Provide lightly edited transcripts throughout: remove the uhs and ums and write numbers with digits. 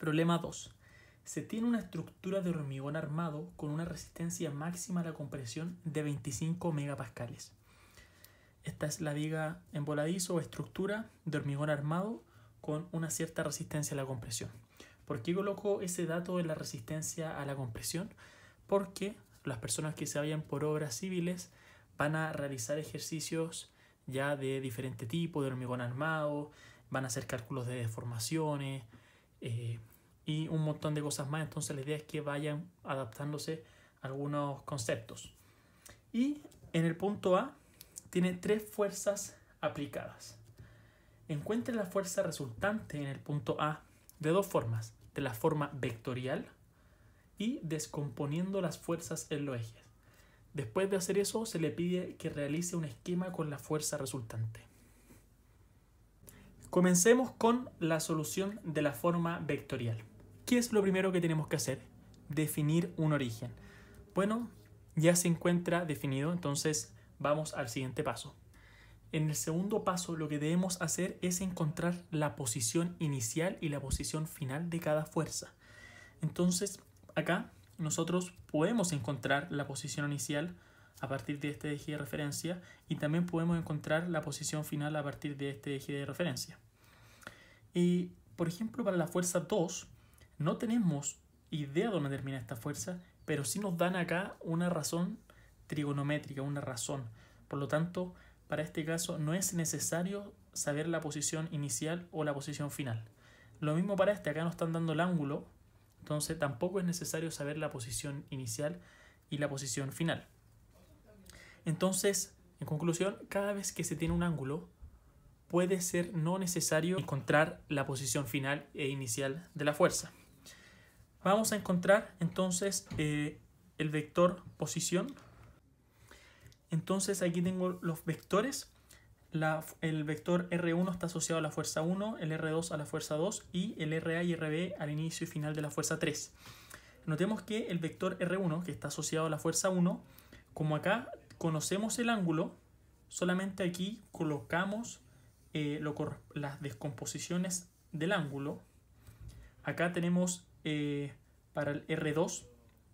Problema 2. Se tiene una estructura de hormigón armado con una resistencia máxima a la compresión de 25 megapascales. Esta es la viga en voladizo o estructura de hormigón armado con una cierta resistencia a la compresión. ¿Por qué coloco ese dato de la resistencia a la compresión? Porque las personas que se vayan por obras civiles van a realizar ejercicios ya de diferente tipo, de hormigón armado, van a hacer cálculos de deformaciones y un montón de cosas más. Entonces la idea es que vayan adaptándose a algunos conceptos. Y en el punto A tiene 3 fuerzas aplicadas. Encuentre la fuerza resultante en el punto A de 2 formas: de la forma vectorial y descomponiendo las fuerzas en los ejes. Después de hacer eso, se le pide que realice un esquema con la fuerza resultante. Comencemos con la solución de la forma vectorial. ¿Qué es lo primero que tenemos que hacer? Definir un origen. Bueno, ya se encuentra definido, entonces vamos al siguiente paso. En el segundo paso, lo que debemos hacer es encontrar la posición inicial y la posición final de cada fuerza. Entonces, acá nosotros podemos encontrar la posición inicial a partir de este eje de referencia y también podemos encontrar la posición final a partir de este eje de referencia. Y, por ejemplo, para la fuerza 2, no tenemos idea de dónde termina esta fuerza, pero sí nos dan acá una razón trigonométrica, una razón. Por lo tanto, para este caso no es necesario saber la posición inicial o la posición final. Lo mismo para este, acá nos están dando el ángulo, entonces tampoco es necesario saber la posición inicial y la posición final. Entonces, en conclusión, cada vez que se tiene un ángulo, puede ser no necesario encontrar la posición final e inicial de la fuerza. Vamos a encontrar entonces el vector posición. Entonces aquí tengo los vectores. El vector R1 está asociado a la fuerza 1, el R2 a la fuerza 2 y el RA y RB al inicio y final de la fuerza 3. Notemos que el vector R1, que está asociado a la fuerza 1, como acá conocemos el ángulo, solamente aquí colocamos las descomposiciones del ángulo. Acá tenemos para el R2,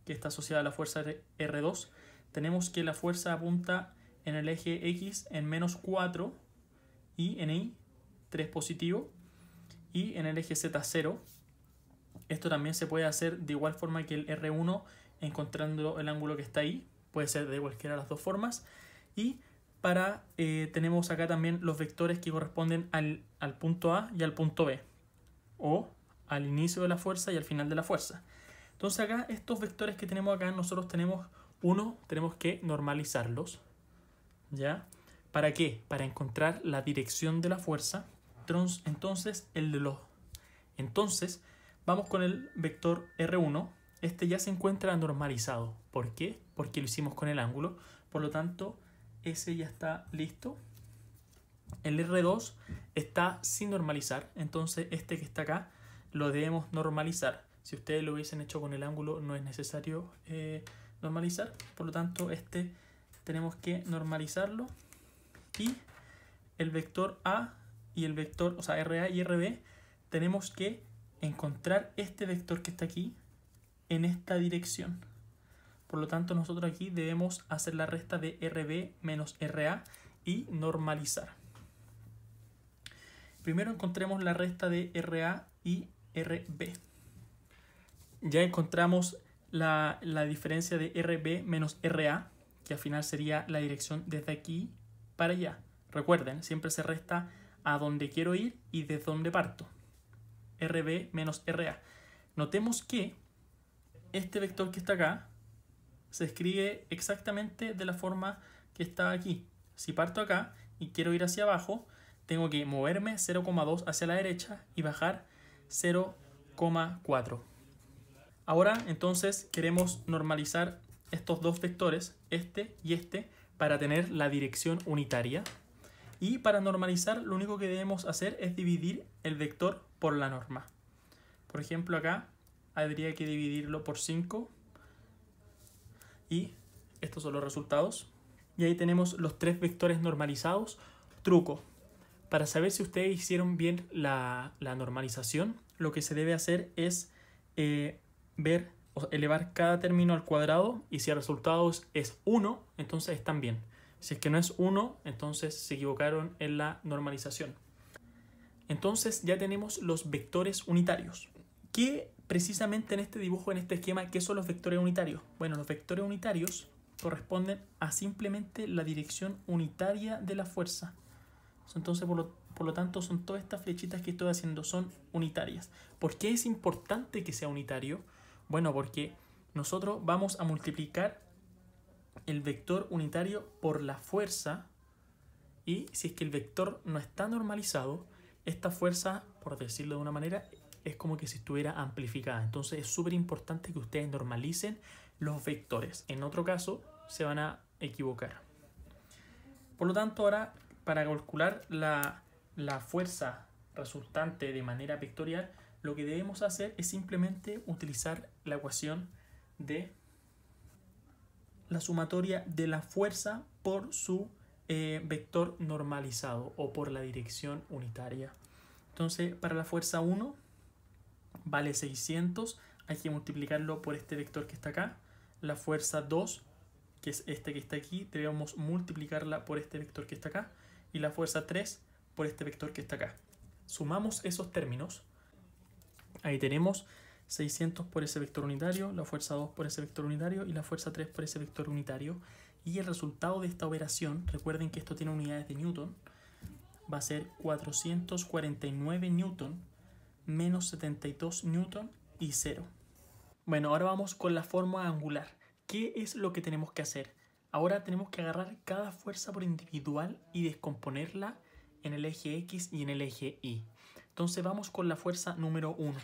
que está asociado a la fuerza R2, tenemos que la fuerza apunta en el eje X en menos 4 y en Y 3 positivo y en el eje Z 0. Esto también se puede hacer de igual forma que el R1 encontrando el ángulo que está ahí. Puede ser de cualquiera de las dos formas. Y tenemos acá también los vectores que corresponden al punto A y al punto B, o al inicio de la fuerza y al final de la fuerza. Entonces acá estos vectores que tenemos acá, nosotros tenemos que normalizarlos, ¿ya? ¿Para qué? Para encontrar la dirección de la fuerza. Entonces vamos con el vector R1. Este ya se encuentra normalizado. ¿Por qué? Porque lo hicimos con el ángulo. Por lo tanto, ese ya está listo. El R2 está sin normalizar. Entonces este que está acá lo debemos normalizar. Si ustedes lo hubiesen hecho con el ángulo, no es necesario normalizar. Por lo tanto, este tenemos que normalizarlo. Y el vector A y el vector, o sea, RA y RB, tenemos que encontrar este vector que está aquí en esta dirección. Por lo tanto, nosotros aquí debemos hacer la resta de RB menos RA y normalizar. Primero encontremos la resta de RA y RB. Ya encontramos la diferencia de RB menos RA, que al final sería la dirección desde aquí para allá. Recuerden, siempre se resta a donde quiero ir y desde donde parto. RB menos RA. Notemos que este vector que está acá se escribe exactamente de la forma que está aquí. Si parto acá y quiero ir hacia abajo, tengo que moverme 0,2 hacia la derecha y bajar 0,4. Ahora entonces queremos normalizar estos dos vectores, este y este, para tener la dirección unitaria. Y para normalizar lo único que debemos hacer es dividir el vector por la norma. Por ejemplo, acá habría que dividirlo por 5 y estos son los resultados. Y ahí tenemos los 3 vectores normalizados. Truco: para saber si ustedes hicieron bien la normalización, lo que se debe hacer es ver o elevar cada término al cuadrado, y si el resultado es 1, entonces están bien. Si es que no es 1, entonces se equivocaron en la normalización. Entonces ya tenemos los vectores unitarios. ¿Qué precisamente en este dibujo, en este esquema, qué son los vectores unitarios? Bueno, los vectores unitarios corresponden a simplemente la dirección unitaria de la fuerza. Entonces, por lo tanto, son todas estas flechitas que estoy haciendo, son unitarias. ¿Por qué es importante que sea unitario? Bueno, porque nosotros vamos a multiplicar el vector unitario por la fuerza, y si es que el vector no está normalizado, esta fuerza, por decirlo de una manera, es como que si estuviera amplificada. Entonces es súper importante que ustedes normalicen los vectores. En otro caso, se van a equivocar. Por lo tanto, ahora, para calcular la fuerza resultante de manera vectorial, lo que debemos hacer es simplemente utilizar la ecuación de la sumatoria de la fuerza por su vector normalizado o por la dirección unitaria. Entonces, para la fuerza 1 vale 600, hay que multiplicarlo por este vector que está acá. La fuerza 2, que es este que está aquí, debemos multiplicarla por este vector que está acá. Y la fuerza 3 por este vector que está acá. Sumamos esos términos. Ahí tenemos 600 por ese vector unitario, la fuerza 2 por ese vector unitario y la fuerza 3 por ese vector unitario. Y el resultado de esta operación, recuerden que esto tiene unidades de Newton, va a ser 449 Newton menos 72 Newton y 0. Bueno, ahora vamos con la forma angular. ¿Qué es lo que tenemos que hacer? Ahora tenemos que agarrar cada fuerza por individual y descomponerla en el eje X y en el eje Y. Entonces vamos con la fuerza número 1.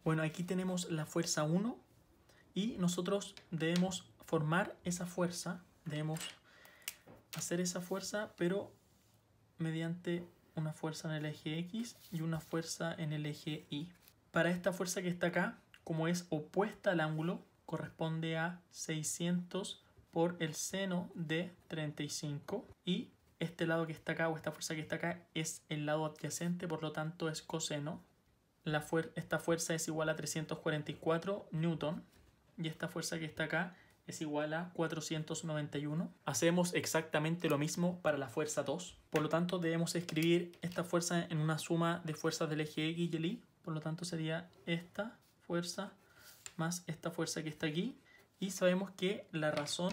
Bueno, aquí tenemos la fuerza 1 y nosotros debemos formar esa fuerza, debemos hacer esa fuerza, pero mediante una fuerza en el eje X y una fuerza en el eje Y. Para esta fuerza que está acá, como es opuesta al ángulo, corresponde a 600 por el seno de 35, y este lado que está acá, o esta fuerza que está acá, es el lado adyacente, por lo tanto es coseno. Esta fuerza es igual a 344 Newton, y esta fuerza que está acá es igual a 491. Hacemos exactamente lo mismo para la fuerza 2. Por lo tanto, debemos escribir esta fuerza en una suma de fuerzas del eje X y el Y. Por lo tanto, sería esta fuerza más esta fuerza que está aquí. Y sabemos que la razón...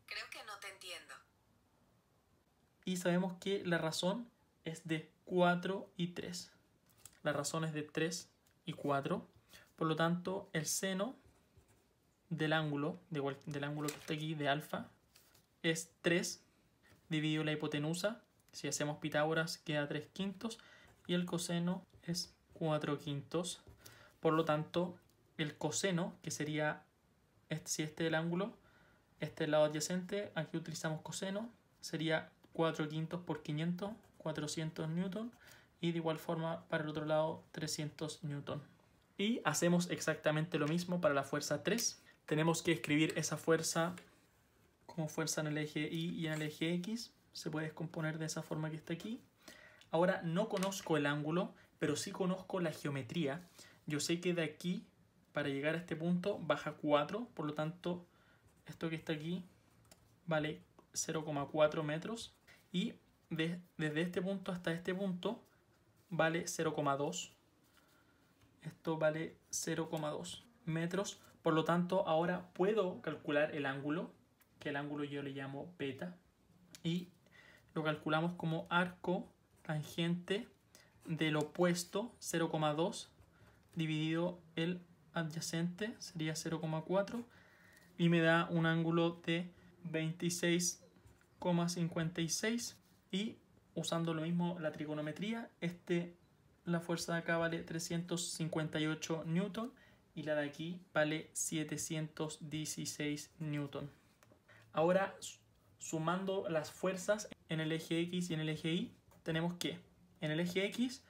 Creo que no te entiendo. Y sabemos que la razón es de 4 y 3. La razón es de 3 y 4. Por lo tanto, el seno del ángulo, del ángulo que está aquí, de alfa, es 3 dividido la hipotenusa. Si hacemos Pitágoras queda 3 quintos y el coseno es 4 quintos. Por lo tanto, el coseno, que sería, si este es el ángulo, este es el lado adyacente, aquí utilizamos coseno, sería 4 quintos por 500, 400 newton, y de igual forma para el otro lado 300 newton. Y hacemos exactamente lo mismo para la fuerza 3. Tenemos que escribir esa fuerza como fuerza en el eje Y y en el eje X. Se puede descomponer de esa forma que está aquí. Ahora no conozco el ángulo, pero sí conozco la geometría. Yo sé que de aquí, para llegar a este punto, baja 4. Por lo tanto, esto que está aquí vale 0,4 metros. Y desde este punto hasta este punto vale 0,2. Esto vale 0,2 metros. Por lo tanto, ahora puedo calcular el ángulo, que el ángulo yo le llamo beta, y lo calculamos como arco tangente del opuesto 0,2 dividido el adyacente, sería 0,4, y me da un ángulo de 26,56, y usando lo mismo la trigonometría, la fuerza de acá vale 358 newton y la de aquí vale 716 newton. Ahora, sumando las fuerzas en el eje X y en el eje Y, tenemos que en el eje X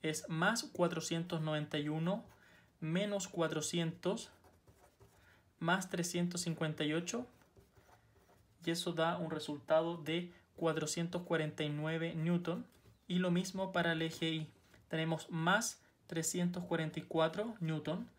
es más 491 menos 400 más 358, y eso da un resultado de 449 newton. Y lo mismo para el eje Y. Tenemos más 344 newton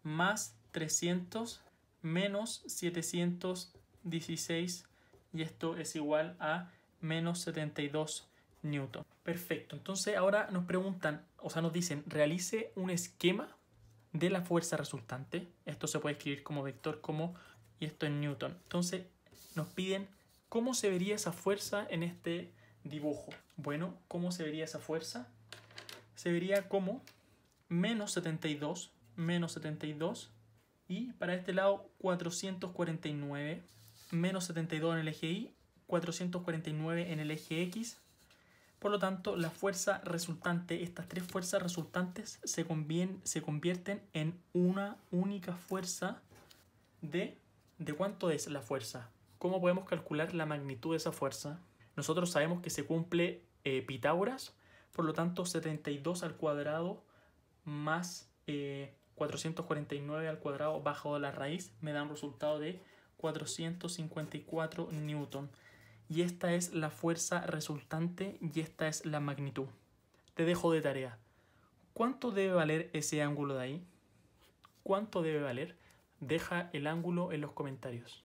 más 300 menos 716 y esto es igual a menos 72 newton. Perfecto, entonces ahora nos preguntan, o sea nos dicen, realice un esquema de la fuerza resultante. Esto se puede escribir como vector y esto en newton. Entonces nos piden cómo se vería esa fuerza en este dibujo. Bueno, ¿cómo se vería esa fuerza? Se vería como menos 72 y para este lado 449 menos 72 en el eje Y, 449 en el eje X. Por lo tanto, la fuerza resultante, estas tres fuerzas resultantes se convierten en una única fuerza ¿de cuánto es la fuerza? ¿Cómo podemos calcular la magnitud de esa fuerza? Nosotros sabemos que se cumple Pitágoras, por lo tanto 72 al cuadrado más 449 al cuadrado bajado la raíz me da un resultado de 454 newton. Y esta es la fuerza resultante y esta es la magnitud. Te dejo de tarea. ¿Cuánto debe valer ese ángulo de ahí? ¿Cuánto debe valer? Deja el ángulo en los comentarios.